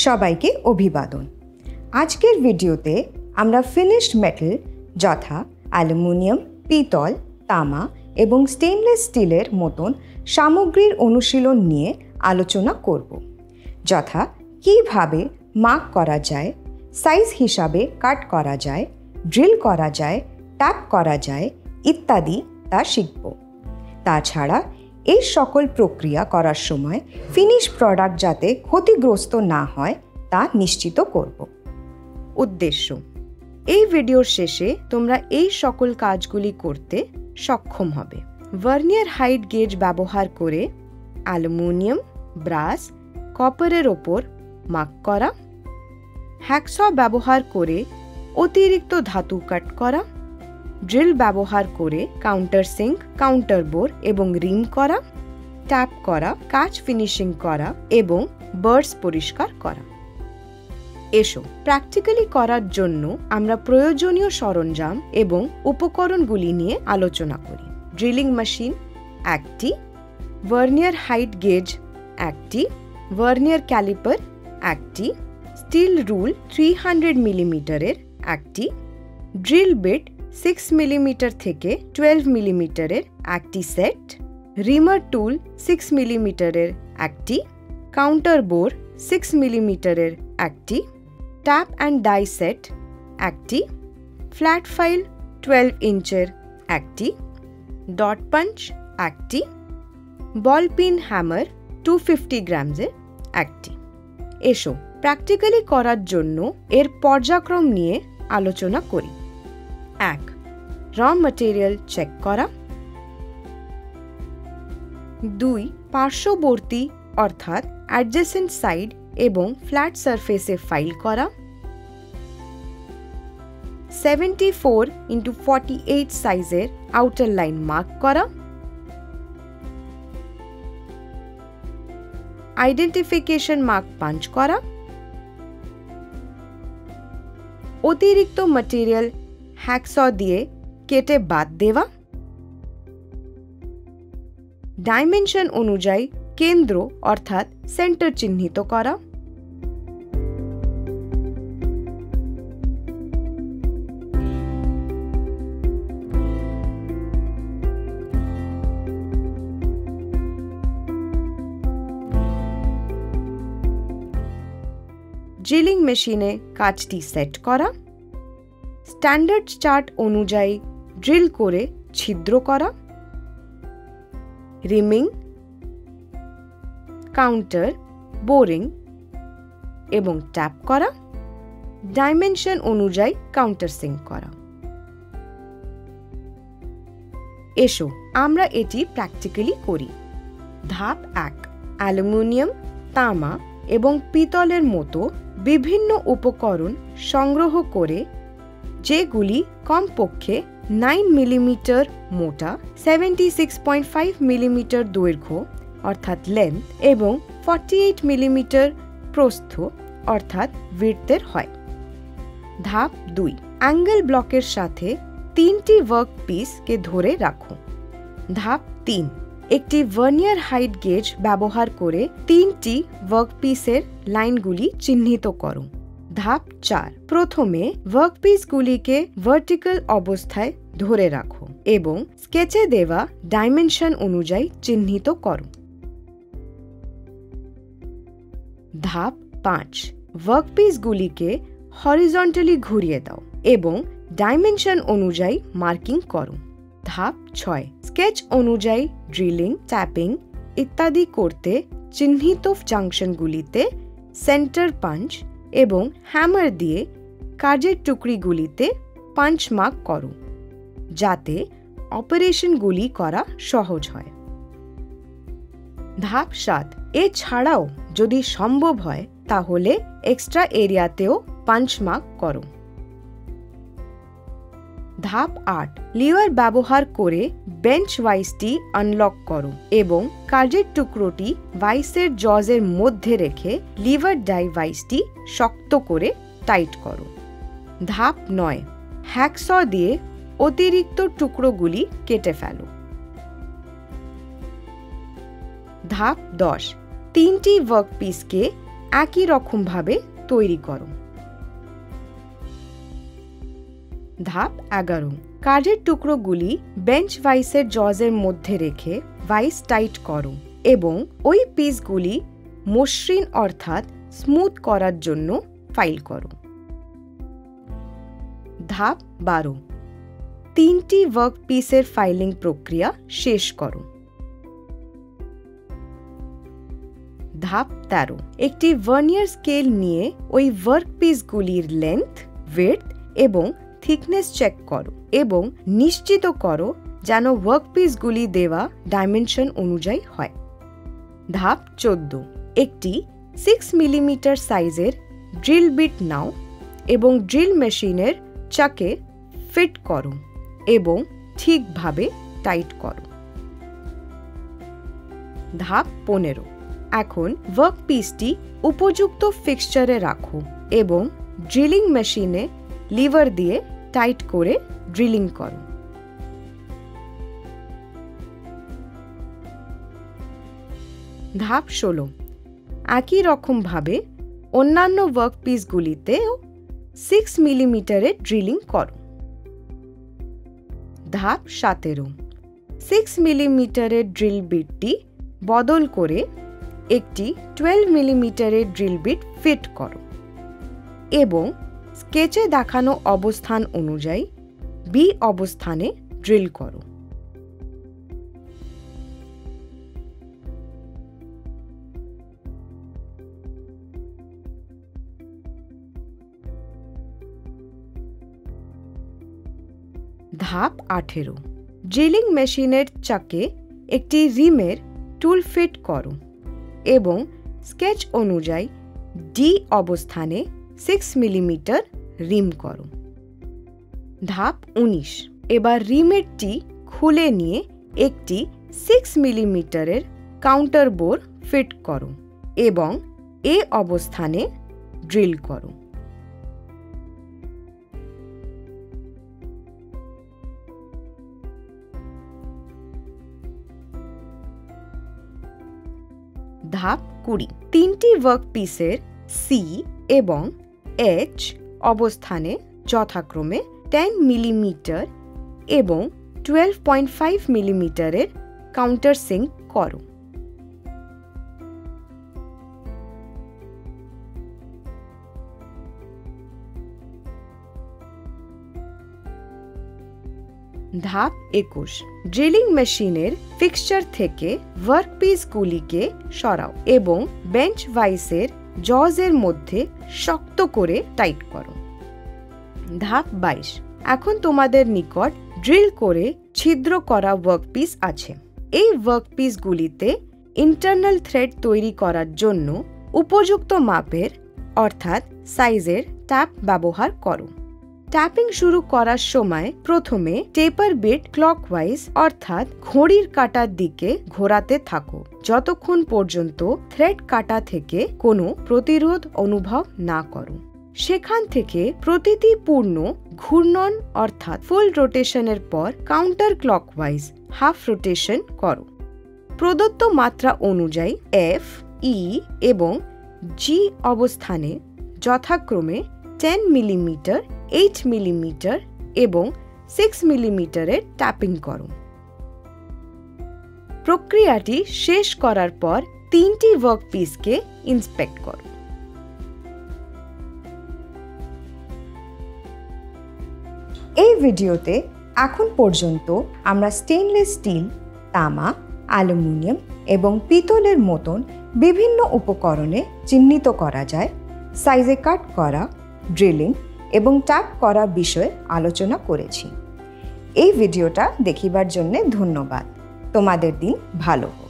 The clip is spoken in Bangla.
সবাইকে অভিবাদন। আজকের ভিডিওতে আমরা ফিনিশড মেটাল যথা অ্যালুমিনিয়াম, পিতল, তামা এবং স্টেনলেস স্টিলের মতন সামগ্রীর অনুশীলন নিয়ে আলোচনা করব, যথা কীভাবে মার্ক করা যায়, সাইজ হিসাবে কাট করা যায়, ড্রিল করা যায়, ট্যাপ করা যায় ইত্যাদি তা শিখব। তাছাড়া এই সকল প্রক্রিয়া করার সময় ফিনিশ প্রোডাক্ট যাতে ক্ষতিগ্রস্ত না হয় তা নিশ্চিত করব। উদ্দেশ্য: এই ভিডিওর শেষে তোমরা এই সকল কাজগুলি করতে সক্ষম হবে। ভার্নিয়ার হাইট গেজ ব্যবহার করে অ্যালুমিনিয়াম, ব্রাস, কপারের ওপর মার্ক করা, হ্যাকস ব্যবহার করে অতিরিক্ত ধাতু কাট করা, ড্রিল ব্যবহার করে কাউন্টার সিঙ্ক, কাউন্টার বোর এবং রিম করা, ট্যাপ করা, কাচ ফিনিশিং করা এবং বার্স পরিষ্কার করা। এসো প্র্যাকটিক্যালি করার জন্য আমরা প্রয়োজনীয় সরঞ্জাম এবং উপকরণগুলি নিয়ে আলোচনা করি। ড্রিলিং মেশিন একটি, ভার্নিয়ার হাইট গেজ একটি, ভার্নিয়ার ক্যালিপার একটি, স্টিল রুল 300 মিলিমিটারের একটি, ড্রিল বিট 6 মিলিমিটার থেকে 12 মিলিমিটারের একটি সেট, রিমার টুল 6 মিলিমিটারের একটি, কাউন্টার বোর 6 মিলিমিটারের একটি, ট্যাপ অ্যান্ড ডাই সেট একটি, ফ্ল্যাট ফাইল 12 ইঞ্চের একটি, ডট পাঞ্চ একটি, বল পিন হ্যামার 250 গ্রামসের একটি। এসো প্র্যাকটিক্যালি করার জন্য এর পর্যায়ক্রম নিয়ে আলোচনা করি। 1. র ম্যাটেরিয়াল চেক করা। 2. পার্শ্ববর্তী অর্থাৎ অ্যাডজেসেন্ট সাইড এবং ফ্ল্যাট সারফেসে ফাইল করা। 74x48 সাইজের আউটার লাইন মার্ক করা। আইডেন্টিফিকেশন মার্ক পাঞ্চ করা। অতিরিক্ত ম্যাটেরিয়াল হ্যাকস দিয়ে কেটে বাদ দেওয়া। ডাইমেনশন অনুযায়ী কেন্দ্র অর্থাৎ সেন্টার চিহ্নিত করা। ড্রিলিং মেশিনে কাজটি সেট করা। স্ট্যান্ডার্ড চার্ট অনুযায়ী ড্রিল করে ছিদ্র করা। রিমিং, কাউন্টার, বোরিং এবং ট্যাপ করা। ডাইমেনশন অনুযায়ী কাউন্টার সিঙ্ক করা। এসো আমরা এটি প্র্যাকটিক্যালি করি। ধাপ 1. অ্যালুমিনিয়াম, তামা এবং পিতলের মতো বিভিন্ন উপকরণ সংগ্রহ করে যেগুলি কমপক্ষে 9 মিলিমিটার মোটা, 76.5 মিলিমিটার দৈর্ঘ্য অর্থাৎ লেন্থ এবং 48 মিলিমিটার প্রস্থ অর্থাৎ উইডথের হয়। ধাপ 2. অ্যাঙ্গেল ব্লকের সাথে 3টি ওয়ার্ক পিসকে ধরে রাখো। ধাপ 3. একটি ভার্নিয়ার হাইট গেজ ব্যবহার করে 3টি ওয়ার্কপিসের লাইনগুলি চিহ্নিত করো। ধাপ 4. প্রথমে ওয়ার্কপিসগুলিকে ভার্টিক্যাল অবস্থায় ধরে রাখো এবং স্কেচে দেওয়া ডাইমেনশন অনুযায়ী চিহ্নিত করো। ধাপ 5. ওয়ার্কপিসগুলিকে হরিজন্টালি ঘুরিয়ে দাও এবং ডাইমেনশন অনুযায়ী মার্কিং করো। ধাপ 6. স্কেচ অনুযায়ী ড্রিলিং, ট্যাপিং ইত্যাদি করতে চিহ্নিত জাংশনগুলিতে সেন্টার পাঞ্চ এবং হ্যামার দিয়ে কাজের টুকরিগুলিতে পাঞ্চ মার্ক করো যাতে অপারেশনগুলি করা সহজ হয়। ধাপ 7. এছাড়াও যদি সম্ভব হয় তাহলে এক্সট্রা এরিয়াতেও পাঞ্চ মার্ক করো। ধাপ 8. লিভার ব্যবহার করে বেঞ্চ ভাইসটি আনলক করো এবং কাজের টুকরোটি ভাইসের জজের মধ্যে রেখে লিভার ডাই ভাইসটি শক্ত করে টাইট করো। ধাপ 9. হ্যাকস দিয়ে অতিরিক্ত টুকরোগুলি কেটে ফেলো। ধাপ 10. 3টি ওয়ার্কপিসকে একই রকমভাবে তৈরি করো। ধাপ 11, কাঠের টুকরোগুলি বেঞ্চ ভাইসের জজের মধ্যে রেখে ভাইস টাইট করো এবং ওই পিসগুলি মসৃণ অর্থাৎ স্মুথ করার জন্য ফাইল করো। ধাপ 12, 3টি ওয়ার্কপিসের ফাইলিং প্রক্রিয়া শেষ করো। ধাপ 13, একটি ভার্নিয়ার স্কেল নিয়ে ওই ওয়ার্কপিসগুলির লেন্থ, উইডথ এবং থিকনেস চেক করো এবং নিশ্চিত করো যেন ওয়ার্কপিসগুলি দেওয়া ডাইমেনশন অনুযায়ী হয়। ধাপ 14, একটি 6 মিলিমিটার সাইজের ড্রিল বিট নাও এবং ড্রিল মেশিনের চাকে ফিট করো এবং ঠিকভাবে টাইট করো। ধাপ 15, এখন ওয়ার্কপিসটি উপযুক্ত ফিক্সচারে রাখো এবং ড্রিলিং মেশিনে লিভার দিয়ে টাইট করে ড্রিলিং করো। ধাপ 16, একই রকমভাবে অন্যান্য ওয়ার্কপিসগুলিতেও 6 মিলিমিটারে ড্রিলিং করো। ধাপ 17, 6 মিলিমিটারের ড্রিল বিটটি বদল করে একটি 12 মিলিমিটারের ড্রিল বিট ফিট করো এবং স্কেচে দেখানো অবস্থান অনুযায়ী বি অবস্থানে ড্রিল করো। ধাপ 18, ড্রিলিং মেশিনের চাকে একটি রিমের টুল ফিট করো এবং স্কেচ অনুযায়ী ডি অবস্থানে 6 মিলিমিটার রিম করো। ধাপ 19, এবার রিমেরটি খুলে নিয়ে একটি 6 মিলিমিটারের কাউন্টার বোর ফিট করো এবং এ অবস্থানে ড্রিল করো। ধাপ 20, 3টি ওয়ার্কপিসের সি এবং এইচ অবস্থানে যথাক্রমে 10 মিলিমিটার এবং 12.5 মিলিমিটারের কাউন্টার সিঙ্ক করো। ধাপ 21, ড্রিলিং মেশিনের ফিক্সচার থেকে ওয়ার্কপিসগুলিকে সরাও এবং বেঞ্চ ভাইসের জজের মধ্যে শক্ত করে টাইট করো। ধাপ 22, এখন তোমাদের নিকট ড্রিল করে ছিদ্র করা ওয়ার্কপিস আছে। এই ওয়ার্কপিসগুলিতে ইন্টারনাল থ্রেড তৈরি করার জন্য উপযুক্ত মাপের অর্থাৎ সাইজের ট্যাপ ব্যবহার করো। ট্যাপিং শুরু করার সময় প্রথমে টেপার বিট ক্লকওয়াইজ অর্থাৎ ঘড়ির কাঁটার দিকে ঘোরাতে থাকো যতক্ষণ পর্যন্ত থ্রেড কাঁটা থেকে কোনো প্রতিরোধ অনুভব না করো। সেখান থেকে প্রতিটি পূর্ণ ঘূর্ণন অর্থাৎ ফুল রোটেশনের পর কাউন্টার ক্লকওয়াইজ হাফ রোটেশন করো। প্রদত্ত মাত্রা অনুযায়ী এফ, ই এবং জি অবস্থানে যথাক্রমে 10 মিলিমিটার, 8 মিলিমিটার এবং 6 মিলিমিটারের ট্যাপিং করো। প্রক্রিয়াটি শেষ করার পর 3টি ওয়ার্কপিসকে ইন্সপেক্ট করো। এই ভিডিওতে এখন পর্যন্ত আমরা স্টেইনলেস স্টিল, তামা, অ্যালুমিনিয়াম এবং পিতলের মতন বিভিন্ন উপকরণে চিহ্নিত করা যায় সাইজে কাট করা, ড্রিলিং এবং ট্যাপ করা বিষয়ে আলোচনা করেছি। এই ভিডিওটা দেখিবার জন্য ধন্যবাদ। তোমাদের দিন ভালো হোক।